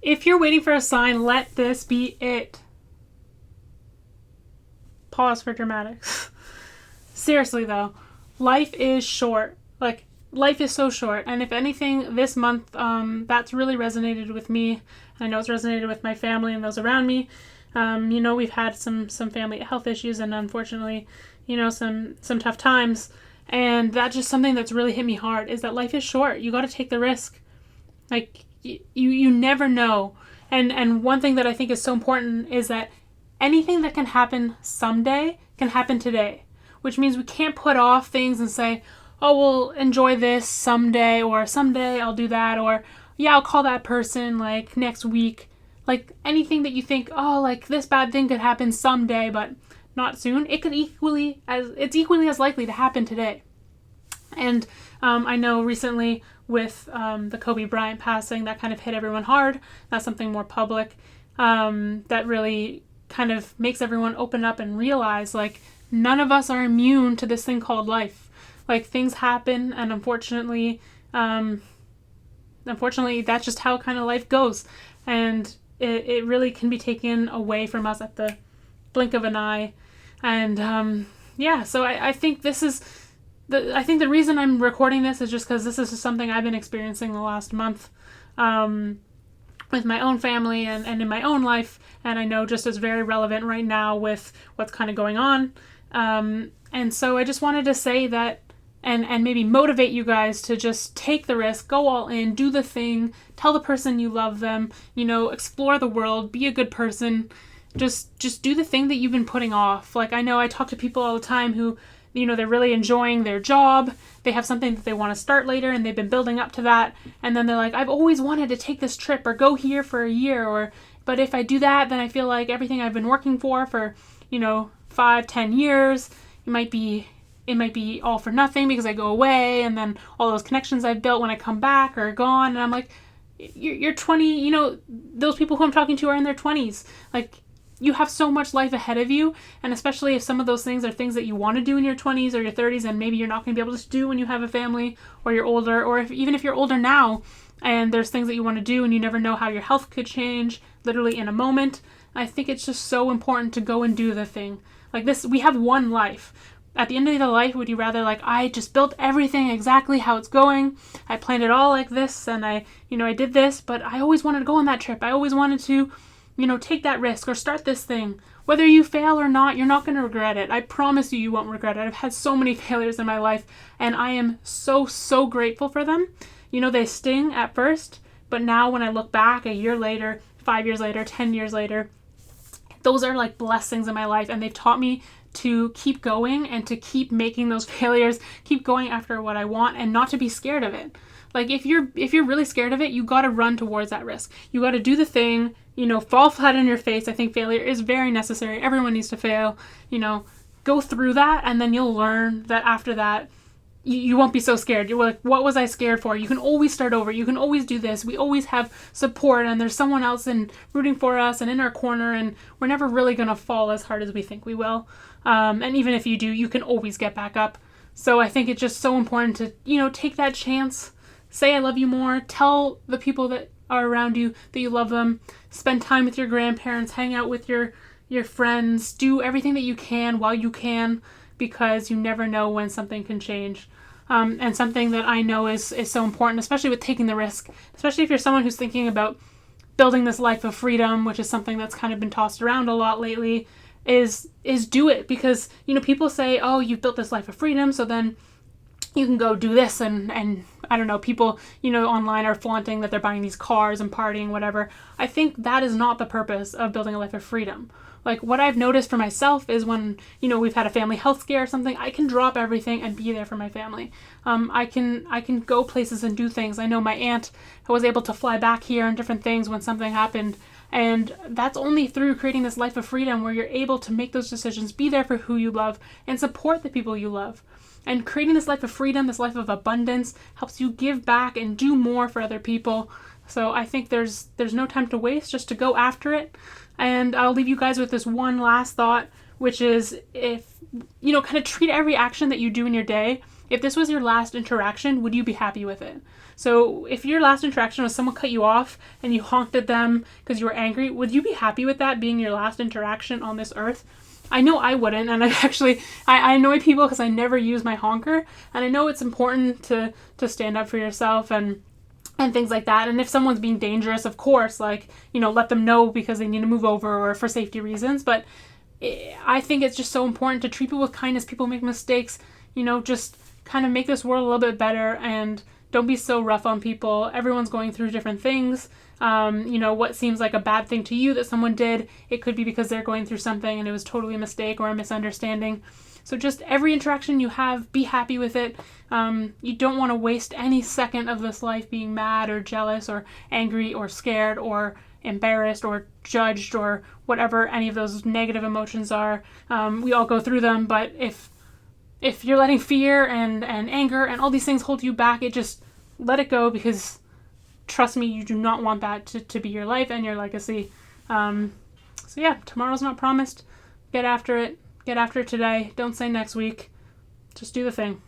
If you're waiting for a sign, let this be it. Pause for dramatics. Seriously though, life is short. Like, life is so short. And if anything, this month, that's really resonated with me. I know it's resonated with my family and those around me. We've had some family health issues and unfortunately, some tough times. And that's just something that's really hit me hard, is that life is short. You got to take the risk. Like, you never know. And one thing that I think is so important is that anything that can happen someday can happen today, which means we can't put off things and say, oh, we'll enjoy this someday, or someday I'll do that, or yeah, I'll call that person like next week. Like, anything that you think, oh, like this bad thing could happen someday, but not soon, it's equally as likely to happen today. And I know recently with the Kobe Bryant passing, that kind of hit everyone hard. That's something more public that really kind of makes everyone open up and realize, like, none of us are immune to this thing called life. Like, things happen, and unfortunately, that's just how kind of life goes. And it really can be taken away from us at the blink of an eye. And so I think this is I think the reason I'm recording this is just because this is something I've been experiencing the last month with my own family and in my own life, and I know just is very relevant right now with what's kind of going on. And so I just wanted to say that and maybe motivate you guys to just take the risk, go all in, do the thing, tell the person you love them, explore the world, be a good person, just do the thing that you've been putting off. Like, I know I talk to people all the time who, they're really enjoying their job, they have something that they want to start later and they've been building up to that, and then they're like, I've always wanted to take this trip or go here for a year, but if I do that, then I feel like everything I've been working for 5-10 years, it might be all for nothing because I go away, and then all those connections I've built when I come back are gone. And I'm like, you're 20, those people who I'm talking to are in their 20s. Like, you have so much life ahead of you, and especially if some of those things are things that you want to do in your 20s or your 30s, and maybe you're not going to be able to do when you have a family or you're older, or even if you're older now and there's things that you want to do and you never know how your health could change literally in a moment. I think it's just so important to go and do the thing. Like this, we have one life. At the end of the life, would you rather, like, I just built everything exactly how it's going, I planned it all like this, and I did this, but I always wanted to go on that trip, I always wanted to take that risk or start this thing. Whether you fail or not, you're not going to regret it. I promise you won't regret it. I've had so many failures in my life, and I am so, so grateful for them. They sting at first, but now when I look back a year later, 5 years later, 10 years later, those are like blessings in my life, and they've taught me to keep going and to keep making those failures, keep going after what I want, and not to be scared of it. Like, if you're really scared of it, you got to run towards that risk. You got to do the thing, fall flat on your face. I think failure is very necessary. Everyone needs to fail, go through that, and then you'll learn that after that, you won't be so scared. You're like, what was I scared for? You can always start over. You can always do this. We always have support, and there's someone else rooting for us and in our corner, and we're never really going to fall as hard as we think we will. And even if you do, you can always get back up. So I think it's just so important to, take that chance, say I love you more, tell the people that are around you that you love them, spend time with your grandparents, hang out with your friends, do everything that you can while you can, because you never know when something can change. And something that I know is so important, especially with taking the risk, especially if you're someone who's thinking about building this life of freedom, which is something that's kind of been tossed around a lot lately, is do it. Because, people say, oh, you've built this life of freedom, so then you can go do this, and I don't know, people, online are flaunting that they're buying these cars and partying, whatever. I think that is not the purpose of building a life of freedom. Like, what I've noticed for myself is when, we've had a family health scare or something, I can drop everything and be there for my family. I can go places and do things. I know my aunt was able to fly back here and different things when something happened. And that's only through creating this life of freedom where you're able to make those decisions, be there for who you love, and support the people you love. And creating this life of freedom, this life of abundance, helps you give back and do more for other people. So I think there's no time to waste, just to go after it. And I'll leave you guys with this one last thought, which is, if, kind of treat every action that you do in your day if this was your last interaction, would you be happy with it? So if your last interaction was someone cut you off and you honked at them because you were angry, would you be happy with that being your last interaction on this earth? I know I wouldn't, and I annoy people because I never use my honker, and I know it's important to stand up for yourself and things like that. And if someone's being dangerous, of course, like, let them know because they need to move over or for safety reasons. But I think it's just so important to treat people with kindness. People make mistakes, just kind of make this world a little bit better, and don't be so rough on people. Everyone's going through different things. What seems like a bad thing to you that someone did, it could be because they're going through something and it was totally a mistake or a misunderstanding. So just every interaction you have, be happy with it. You don't want to waste any second of this life being mad or jealous or angry or scared or embarrassed or judged or whatever any of those negative emotions are. We all go through them, but if you're letting fear and anger and all these things hold you back, just let it go, because trust me, you do not want that to be your life and your legacy. So yeah, tomorrow's not promised. Get after it. Get after it today. Don't say next week. Just do the thing.